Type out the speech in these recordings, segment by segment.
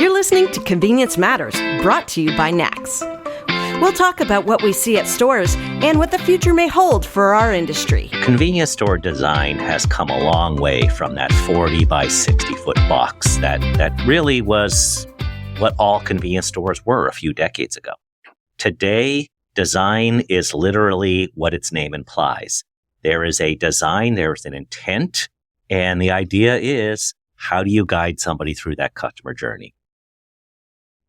You're listening to Convenience Matters, brought to you by Nax. We'll talk about what we see at stores and what the future may hold for our industry. Convenience store design has come a long way from that 40 by 60 foot box that really was what all convenience stores were a few decades ago. Today, design is literally what its name implies. There is a design, there is an intent, and the idea is, how do you guide somebody through that customer journey?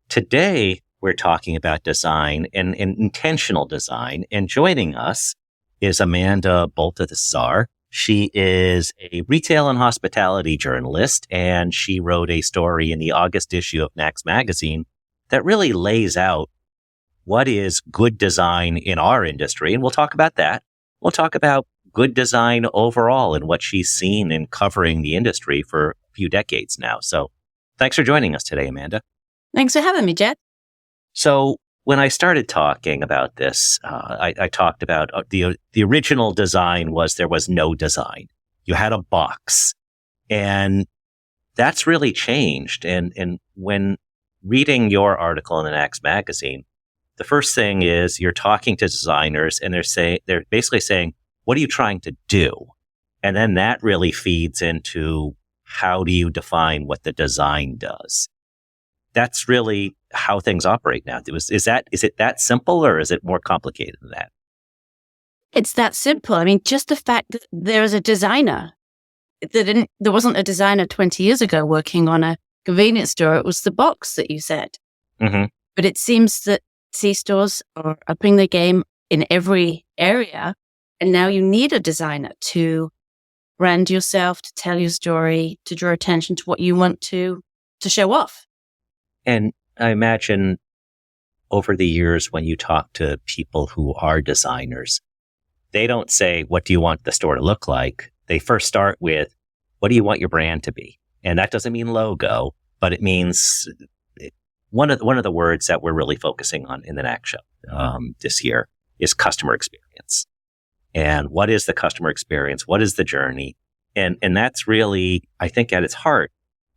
Today, we're talking about design and intentional design, and joining us is Amanda Baltazar. She is a retail and hospitality journalist, and she wrote a story in the August issue of Nax magazine that really lays out what is good design in our industry, and we'll talk about that. We'll talk about good design overall and what she's seen in covering the industry for a few decades now. So thanks for joining us today, Amanda. Thanks for having me, Jed. So when I started talking about this, I talked about the original design was there was no design. You had a box, and that's really changed. And when reading your article in the Nax magazine, the first thing is you're talking to designers, and they're basically saying, what are you trying to do? And then that really feeds into how do you define what the design does? That's really how things operate now. Is it that simple, or is it more complicated than that? It's that simple. I mean, just the fact that there is a designer. There wasn't a designer 20 years ago working on a convenience store. It was the box that you said. Mm-hmm. But it seems that C-stores are upping the game in every area. And now you need a designer to brand yourself, to tell your story, to draw attention to what you want to show off. And I imagine over the years when you talk to people who are designers, they don't say, what do you want the store to look like? They first start with, what do you want your brand to be? And that doesn't mean logo, but it means one of the words that we're really focusing on in the Nax show this year is customer experience. And what is the customer experience? What is the journey? And that's really, I think at its heart,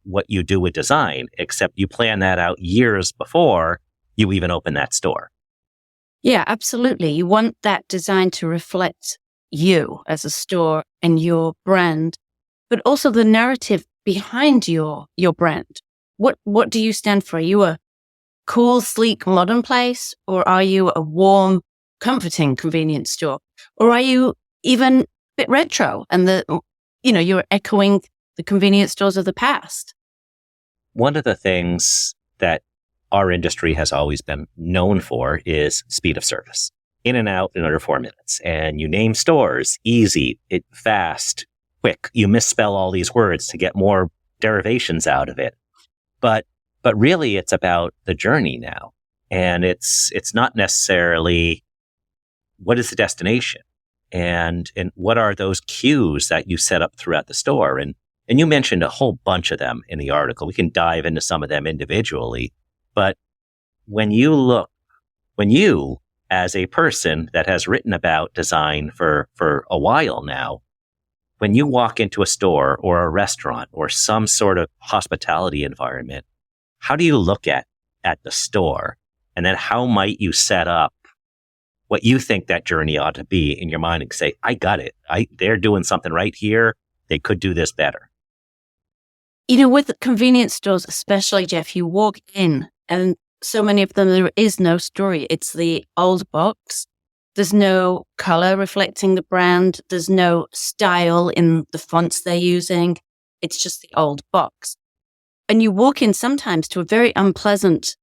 what you do with design, except you plan that out years before you even open that store. Yeah, absolutely. You want that design to reflect you as a store and your brand, but also the narrative behind your brand. What do you stand for? Are you a cool, sleek, modern place, or are you a warm, comforting convenience store? Or are you even a bit retro and you're echoing the convenience stores of the past? One of the things that our industry has always been known for is speed of service. In and out in under 4 minutes. And you name stores, easy, fast, quick. You misspell all these words to get more derivations out of it. But really it's about the journey now. And it's not necessarily what is the destination and what are those cues that you set up throughout the store. And you mentioned a whole bunch of them in the article. We can dive into some of them individually. But when you, as a person that has written about design for a while now, when you walk into a store or a restaurant or some sort of hospitality environment, how do you look at the store? And then how might you set up what you think that journey ought to be in your mind and say, I got it. They're doing something right here. They could do this better. With the convenience stores, especially, Jeff, you walk in and so many of them, there is no story. It's the old box. There's no color reflecting the brand. There's no style in the fonts they're using. It's just the old box. And you walk in sometimes to a very unpleasant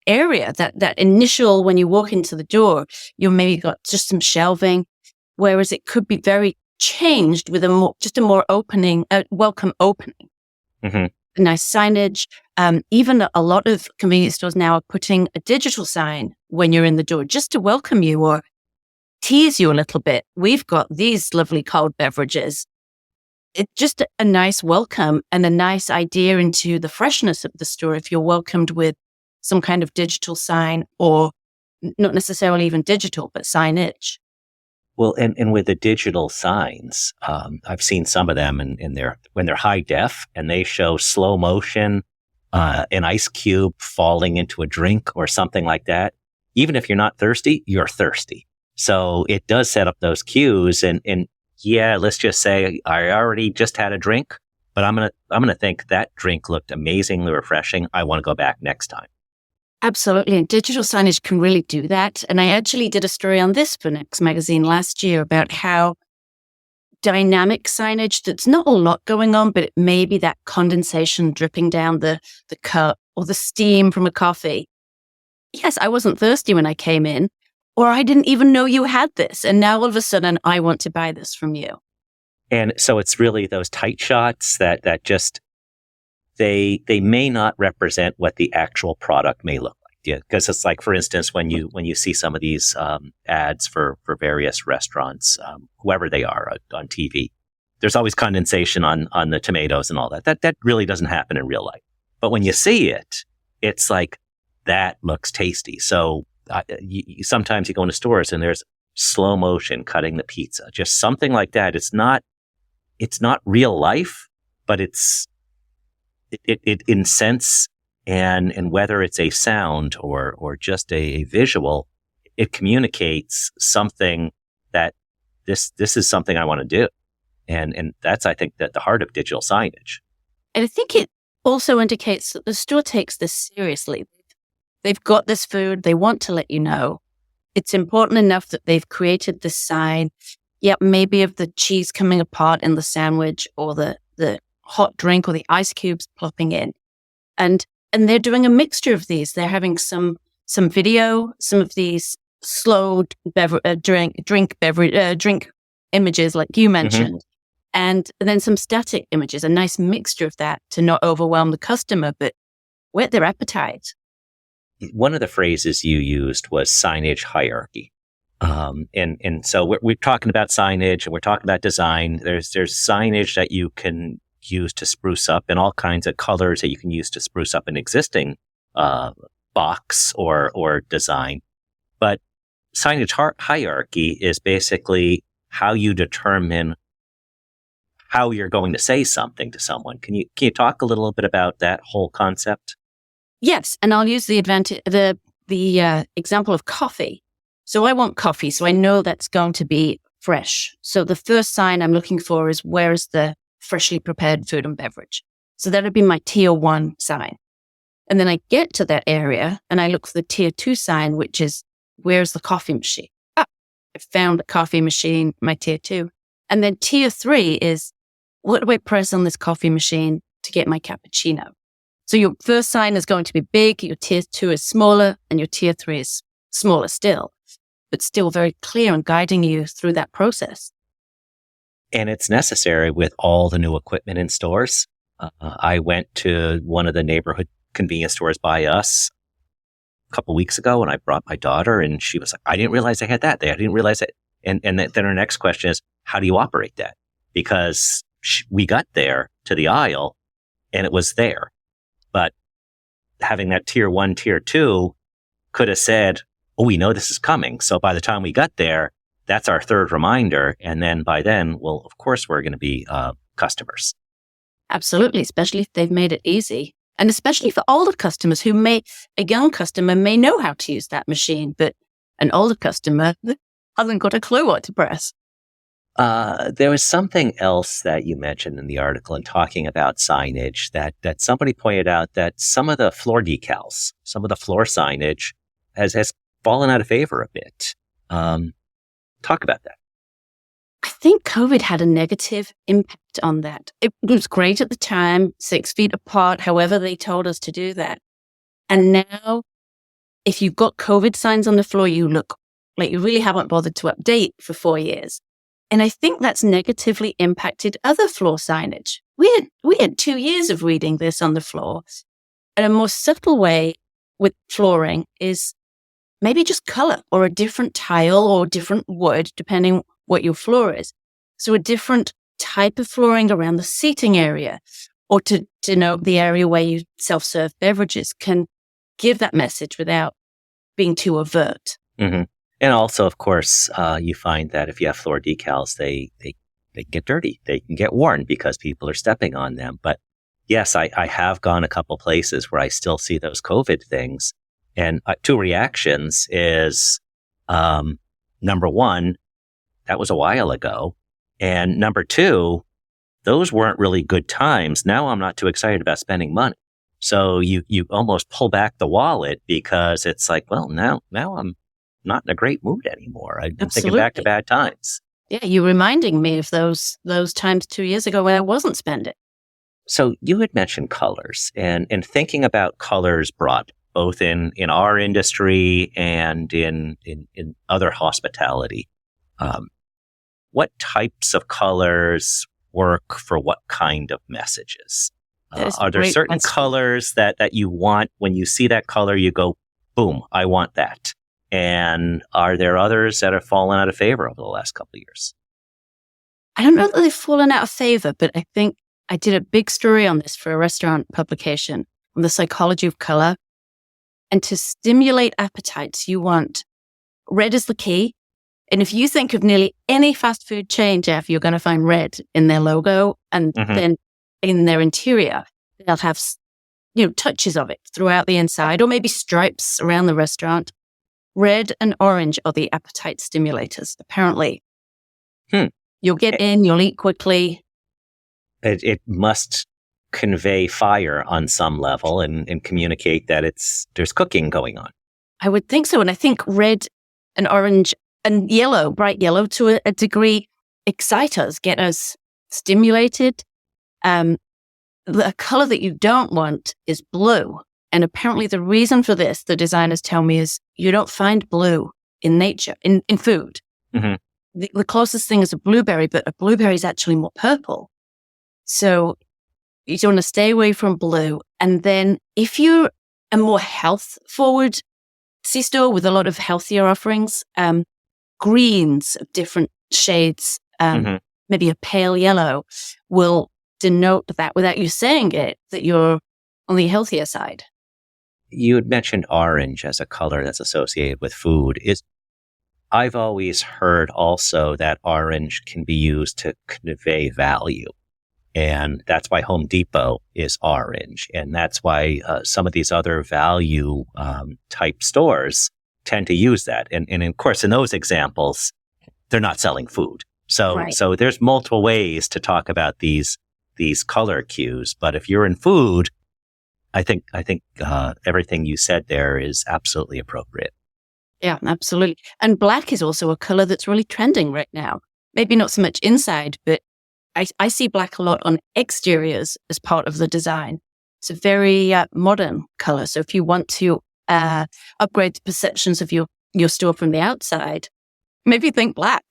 area. That initial, when you walk into the door, you maybe got just some shelving, whereas it could be very changed with a more welcome opening. Mm-hmm. Nice signage. Even a lot of convenience stores now are putting a digital sign when you're in the door just to welcome you or tease you a little bit. We've got these lovely cold beverages. It's just a nice welcome and a nice idea into the freshness of the store if you're welcomed with some kind of digital sign, or not necessarily even digital, but signage. Well, and with the digital signs, I've seen some of them when they're high def and they show slow motion an ice cube falling into a drink or something like that. Even if you're not thirsty, you're thirsty. So it does set up those cues. And yeah, let's just say I already just had a drink, but I'm gonna think that drink looked amazingly refreshing. I want to go back next time. Absolutely. And digital signage can really do that. And I actually did a story on this for Next Magazine last year about how dynamic signage, that's not a lot going on, but it may be that condensation dripping down the cup or the steam from a coffee. Yes, I wasn't thirsty when I came in, or I didn't even know you had this. And now all of a sudden I want to buy this from you. And so it's really those tight shots that just, they may not represent what the actual product may look like. Yeah, because it's like, for instance, when you see some of these ads for various restaurants, whoever they are on TV, there's always condensation on the tomatoes and all that. That really doesn't happen in real life. But when you see it, it's like, that looks tasty. So sometimes you go into stores and there's slow motion cutting the pizza, just something like that. It's not real life, but it in sense, and whether it's a sound or just a visual, it communicates something that this is something I want to do. And that's, I think, that the heart of digital signage. And I think it also indicates that the store takes this seriously. They've got this food. They want to let you know. It's important enough that they've created this sign. Yep, maybe of the cheese coming apart in the sandwich, or the hot drink, or the ice cubes plopping in. And they're doing a mixture of these. They're having some video, some of these slow drink images like you mentioned, and then some static images, a nice mixture of that to not overwhelm the customer, but whet their appetite. One of the phrases you used was signage hierarchy. And so we're talking about signage and we're talking about design. There's signage that you can use to spruce up, and all kinds of colors that you can use to spruce up an existing box or design. But signage hierarchy is basically how you determine how you're going to say something to someone. Can you talk a little bit about that whole concept? Yes, and I'll use the example of coffee. So I want coffee, so I know that's going to be fresh. So the first sign I'm looking for is, where is the freshly prepared food and beverage? So that'd be my tier 1 sign. And then I get to that area and I look for the tier 2 sign, which is, where's the coffee machine? I found a coffee machine, my tier 2. And then tier 3 is, what do I press on this coffee machine to get my cappuccino? So your first sign is going to be big, your tier 2 is smaller, and your tier 3 is smaller still, but still very clear and guiding you through that process. And it's necessary with all the new equipment in stores. I went to one of the neighborhood convenience stores by us a couple weeks ago, and I brought my daughter, and she was like, I didn't realize they had that. I didn't realize it. And then her next question is, how do you operate that? Because we got there to the aisle and it was there. But having that tier 1, tier 2 could have said, oh, we know this is coming. So by the time we got there, that's our third reminder. And then by then, well, of course, we're going to be customers. Absolutely, especially if they've made it easy. And especially for older customers a young customer may know how to use that machine, but an older customer hasn't got a clue what to press. There was something else that you mentioned in the article in talking about signage that somebody pointed out that some of the floor decals, some of the floor signage has fallen out of favor a bit. Talk about that. I think COVID had a negative impact on that. It was great at the time, 6 feet apart, however they told us to do that. And now, if you've got COVID signs on the floor, you look like you really haven't bothered to update for 4 years. And I think that's negatively impacted other floor signage. We had 2 years of reading this on the floor. And a more subtle way with flooring is maybe just color, or a different tile or different wood, depending what your floor is. So a different type of flooring around the seating area, or to denote the area where you self-serve beverages, can give that message without being too overt. Mm-hmm. And also, of course, you find that if you have floor decals, they get dirty. They can get worn because people are stepping on them. But yes, I have gone a couple places where I still see those COVID things. And two reactions is, number one, that was a while ago. And number two, those weren't really good times. Now I'm not too excited about spending money. So you almost pull back the wallet because it's like, well, now I'm not in a great mood anymore. I'm thinking back to bad times. Yeah, you're reminding me of those times 2 years ago when I wasn't spending. So you had mentioned colors and thinking about colors broad, both in our industry and in other hospitality. What types of colors work for what kind of messages? Are there certain colors that you want? When you see that color, you go, boom, I want that. And are there others that have fallen out of favor over the last couple of years? I don't know that they've fallen out of favor, but I think I did a big story on this for a restaurant publication on the psychology of color. And to stimulate appetites, you want red is the key. And if you think of nearly any fast food chain, Jeff, you're going to find red in their logo and then in their interior. They'll have, touches of it throughout the inside or maybe stripes around the restaurant. Red and orange are the appetite stimulators, apparently. You'll get in, you'll eat quickly. It must convey fire on some level and communicate that there's cooking going on. I would think so. And I think red and orange and yellow, bright yellow to a degree, excite us, get us stimulated. The color that you don't want is blue. And apparently the reason for this, the designers tell me, is you don't find blue in nature, in food. The closest thing is a blueberry, but a blueberry is actually more purple. So you want to stay away from blue. And then if you're a more health-forward C-store with a lot of healthier offerings, greens of different shades, maybe a pale yellow, will denote that without you saying it, that you're on the healthier side. You had mentioned orange as a color that's associated with food. I've always heard also that orange can be used to convey value. And that's why Home Depot is orange. And that's why some of these other value type stores tend to use that. And of course, in those examples, they're not selling food. So there's multiple ways to talk about these color cues. But if you're in food, I think everything you said there is absolutely appropriate. Yeah, absolutely. And black is also a color that's really trending right now. Maybe not so much inside, but I see black a lot on exteriors as part of the design. It's a very modern color. So if you want to upgrade the perceptions of your store from the outside, maybe think black.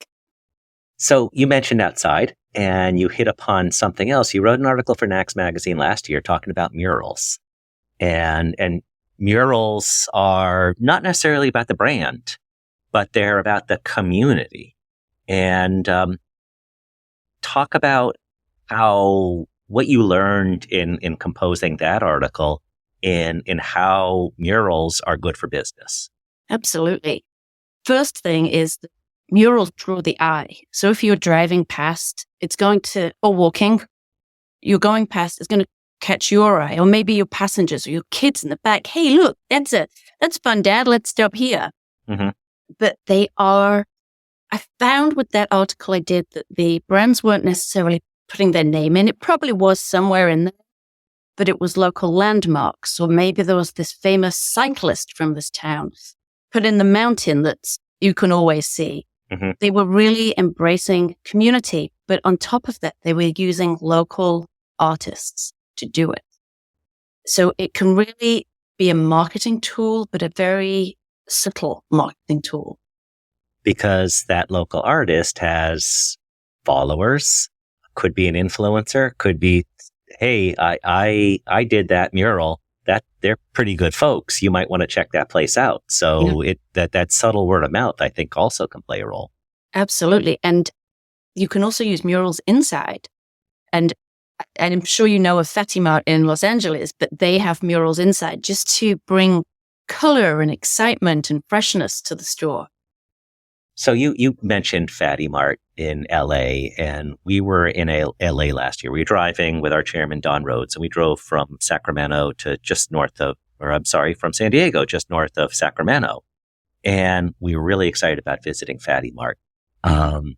So you mentioned outside and you hit upon something else. You wrote an article for Nax magazine last year talking about murals. And murals are not necessarily about the brand, but they're about the community. And talk about what you learned in composing that article in how murals are good for business. Absolutely. First thing is that murals draw the eye. So if you're driving past, or walking, you're going past, it's going to catch your eye, or maybe your passengers or your kids in the back. Hey, look, that's fun, Dad. Let's stop here. But I found with that article I did that the brands weren't necessarily putting their name in. It probably was somewhere in there, but it was local landmarks, or maybe there was this famous cyclist from this town put in the mountain that you can always see. They were really embracing community, but on top of that, they were using local artists to do it. So it can really be a marketing tool, but a very subtle marketing tool. Because that local artist has followers, could be an influencer, could be, hey, I did that mural. They're pretty good folks. You might want to check that place out. So that subtle word of mouth, I think, also can play a role. Absolutely. And you can also use murals inside. And I'm sure you know of Fatimart in Los Angeles, but they have murals inside just to bring color and excitement and freshness to the store. So you mentioned Fatty Mart in LA, and we were in LA last year. We were driving with our chairman, Don Rhodes, and we drove from Sacramento to from San Diego, just north of Sacramento. And we were really excited about visiting Fatty Mart.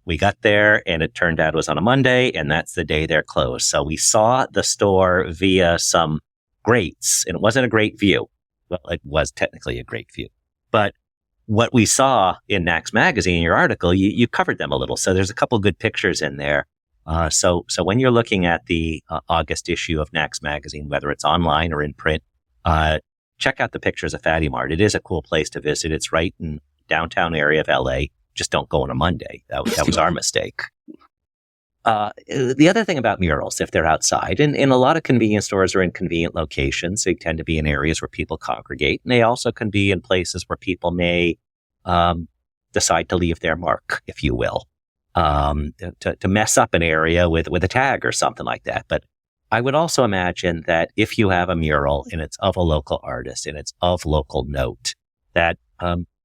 We got there and it turned out it was on a Monday, and that's the day they're closed. So we saw the store via some grates, and it wasn't a great view. Well, it was technically a great view, but what we saw in Knacks Magazine, in your article, you covered them a little. So there's a couple good pictures in there. So when you're looking at the August issue of Knacks Magazine, whether it's online or in print, check out the pictures of Fatty Mart. It is a cool place to visit. It's right in downtown area of LA. Just don't go on a Monday. That was our mistake. The other thing about murals, if they're outside, and a lot of convenience stores are in convenient locations. They tend to be in areas where people congregate, and they also can be in places where people may decide to leave their mark, if you will, to mess up an area with a tag or something like that. But I would also imagine that if you have a mural and it's of a local artist and it's of local note, that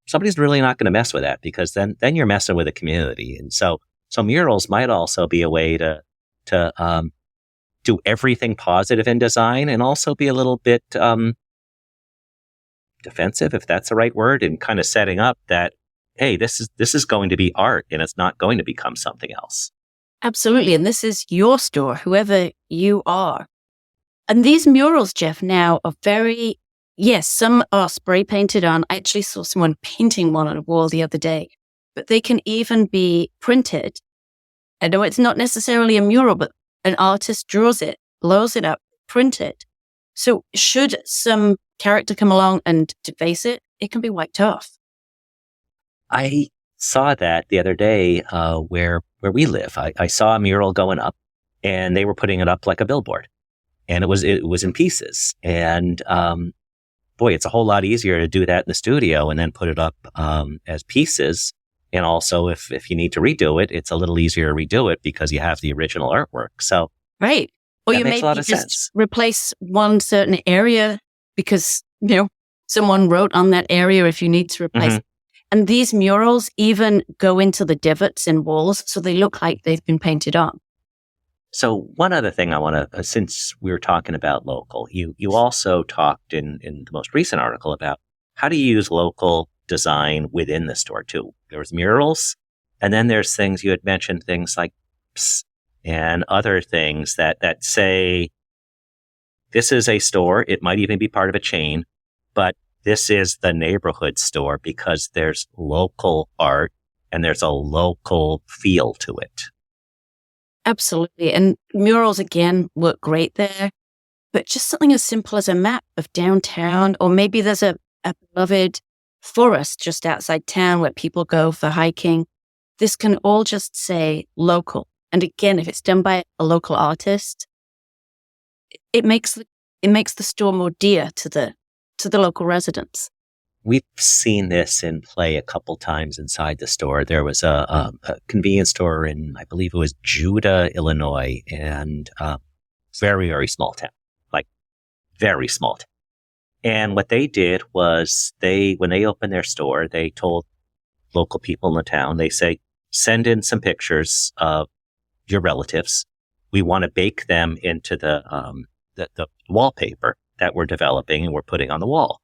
somebody's really not going to mess with that, because then you're messing with a community. And so murals might also be a way to do everything positive in design, and also be a little bit defensive, if that's the right word, and kind of setting up that, hey, this is going to be art, and it's not going to become something else. Absolutely. And this is your store, whoever you are. And these murals, Jeff, now are yes, some are spray painted on. I actually saw someone painting one on a wall the other day, but they can even be printed. I know it's not necessarily a mural, but an artist draws it, blows it up, print it. So should some character come along and deface it, it can be wiped off. I saw that the other day where we live. I saw a mural going up, and they were putting it up like a billboard, and it was in pieces. And boy, it's a whole lot easier to do that in the studio and then put it up as pieces. And also, if you need to redo it, it's a little easier to redo it because you have the original artwork. So right, or you maybe just sense. Replace one certain area because someone wrote on that area if you need to replace. Mm-hmm. And these murals even go into the divots in walls, so they look like they've been painted on. So one other thing I want to, since we were talking about local, you also talked in the most recent article about how to use local design within the store too. There was murals, and then there's things you had mentioned, things like and other things that say, this is a store. It might even be part of a chain, but this is the neighborhood store because there's local art and there's a local feel to it. Absolutely. And murals, again, work great there. But just something as simple as a map of downtown, or maybe there's a beloved forest just outside town where people go for hiking. This can all just say local. And again, if it's done by a local artist, it makes the store more dear to the local residents. We've seen this in play a couple times inside the store. There was a convenience store in, I believe it was Judah, Illinois, and very, very small town, like very small town. And what they did was when they opened their store, they told local people in the town, they say, send in some pictures of your relatives. We want to bake them into the wallpaper that we're developing and we're putting on the wall.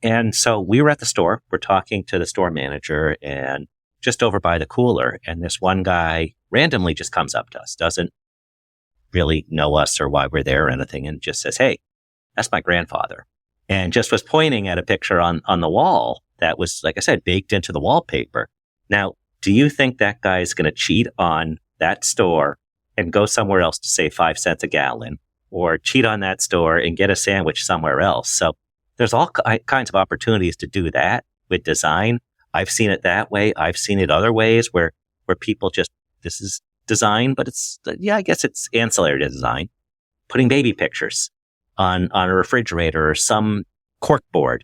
And so we were at the store, we're talking to the store manager, and just over by the cooler, and this one guy randomly just comes up to us, doesn't really know us or why we're there or anything, and just says, hey, that's my grandfather. And just was pointing at a picture on the wall that was, like I said, baked into the wallpaper. Now, do you think that guy is going to cheat on that store and go somewhere else to save 5 cents a gallon, or cheat on that store and get a sandwich somewhere else? So there's all kinds of opportunities to do that with design. I've seen it that way. I've seen it other ways where people just, this is design, but I guess it's ancillary to design. Putting baby pictures on a refrigerator or some cork board,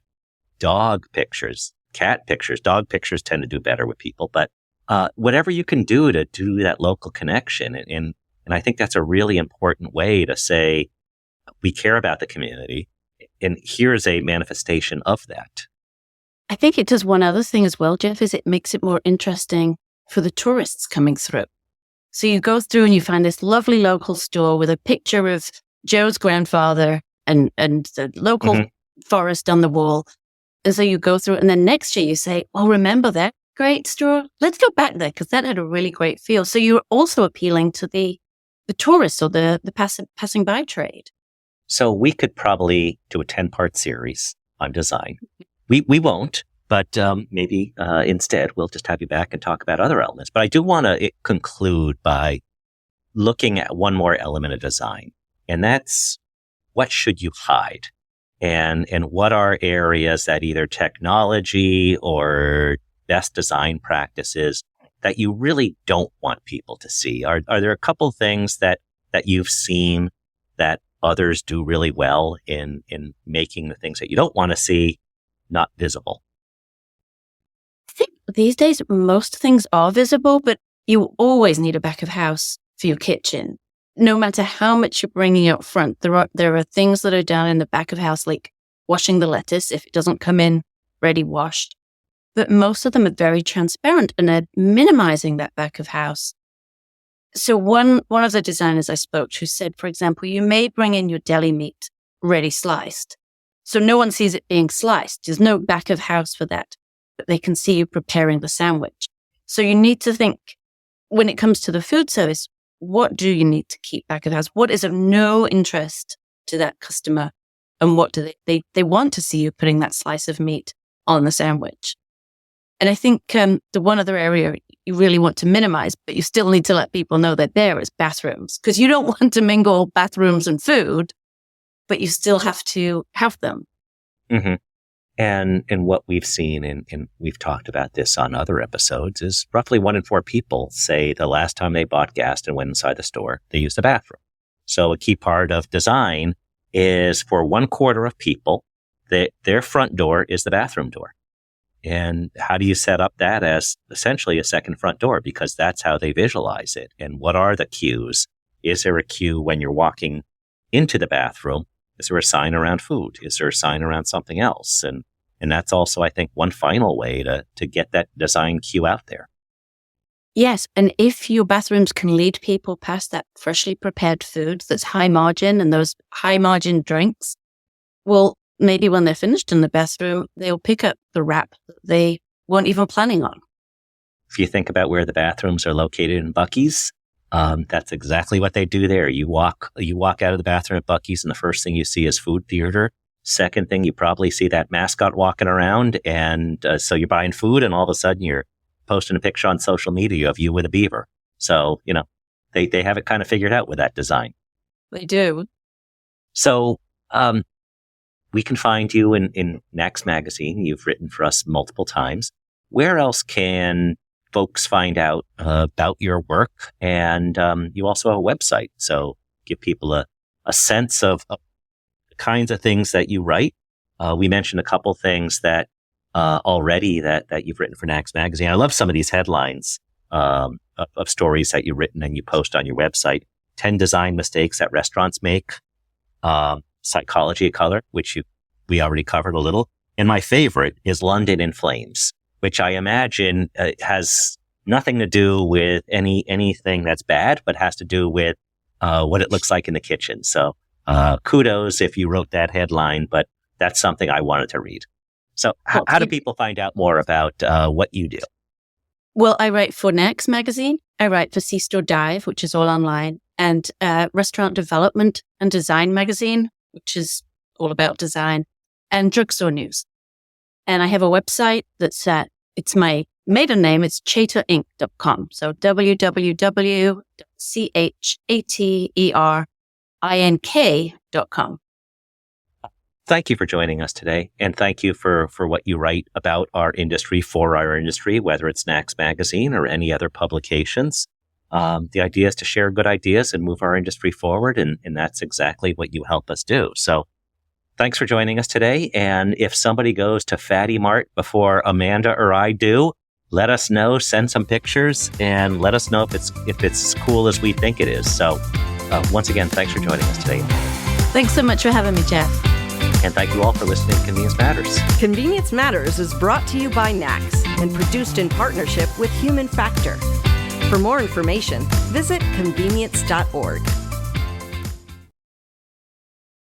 dog pictures, cat pictures. Dog pictures tend to do better with people, but whatever you can do to do that local connection. And I think that's a really important way to say, we care about the community, and here's a manifestation of that. I think it does one other thing as well, Jeff, is it makes it more interesting for the tourists coming through. So you go through and you find this lovely local store with a picture of Joe's grandfather and the local forest on the wall. And so you go through it, and then next year you say, oh, remember that great store? Let's go back there because that had a really great feel. So you're also appealing to the tourists or the passing by trade. So we could probably do a 10-part series on design. We won't, but maybe instead we'll just have you back and talk about other elements. But I do want to conclude by looking at one more element of design, and that's what should you hide? And what are areas that either technology or best design practices that you really don't want people to see? Are there a couple things that you've seen that others do really well in making the things that you don't want to see not visible? I think these days most things are visible, but you always need a back of house for your kitchen. No matter how much you're bringing up front, there are things that are done in the back of house, like washing the lettuce if it doesn't come in ready washed. But most of them are very transparent and are minimizing that back of house. So one of the designers I spoke to said, for example, you may bring in your deli meat ready sliced. So no one sees it being sliced. There's no back of house for that, but they can see you preparing the sandwich. So you need to think, when it comes to the food service, what do you need to keep back of house? What is of no interest to that customer? And what do they want to see you putting that slice of meat on the sandwich? And I think the one other area you really want to minimize, but you still need to let people know that there is bathrooms, because you don't want to mingle bathrooms and food, but you still have to have them. Mm-hmm. And what we've seen, and we've talked about this on other episodes, is roughly 1 in 4 people say the last time they bought gas and went inside the store, they used the bathroom. So a key part of design is for 1/4 of people, their front door is the bathroom door. And how do you set up that as essentially a second front door? Because that's how they visualize it. And what are the cues? Is there a cue when you're walking into the bathroom? Is there a sign around food? Is there a sign around something else? And that's also, I think, one final way to get that design cue out there. Yes. And if your bathrooms can lead people past that freshly prepared food that's high margin and those high margin drinks, well, maybe when they're finished in the bathroom, they'll pick up the wrap that they weren't even planning on. If you think about where the bathrooms are located in Buc-ee's, that's exactly what they do there. You walk out of the bathroom at Buc-ee's, and the first thing you see is food theater. Second thing, you probably see that mascot walking around, and so you're buying food, and all of a sudden you're posting a picture on social media of you with a beaver. So, they have it kind of figured out with that design. They do. So, we can find you in Next Magazine. You've written for us multiple times. Where else can folks find out about your work? And you also have a website, so give people a sense of the kinds of things that you write. We mentioned a couple things that already that you've written for Next Magazine. I love some of these headlines of stories that you've written and you post on your website. 10 design mistakes that restaurants make. Psychology of color, which we already covered a little. And my favorite is London in Flames, which I imagine has nothing to do with anything that's bad, but has to do with what it looks like in the kitchen. So kudos if you wrote that headline, but that's something I wanted to read. So how do people find out more about what you do? Well, I write for Next Magazine. I write for C-Store Dive, which is all online, and Restaurant Development and Design Magazine, which is all about design, and Drugstore News. And I have a website that's it's my maiden name. It's chaterinc.com. So www.chaterinc.com. Thank you for joining us today. And thank you for what you write about our industry, for our industry, whether it's Next Magazine or any other publications. The idea is to share good ideas and move our industry forward, and that's exactly what you help us do. So thanks for joining us today. And if somebody goes to Fatty Mart before Amanda or I do, let us know, send some pictures, and let us know if it's as cool as we think it is. So once again, thanks for joining us today. Thanks so much for having me, Jeff. And thank you all for listening to Convenience Matters. Convenience Matters is brought to you by NACS and produced in partnership with Human Factor. For more information, visit convenience.org.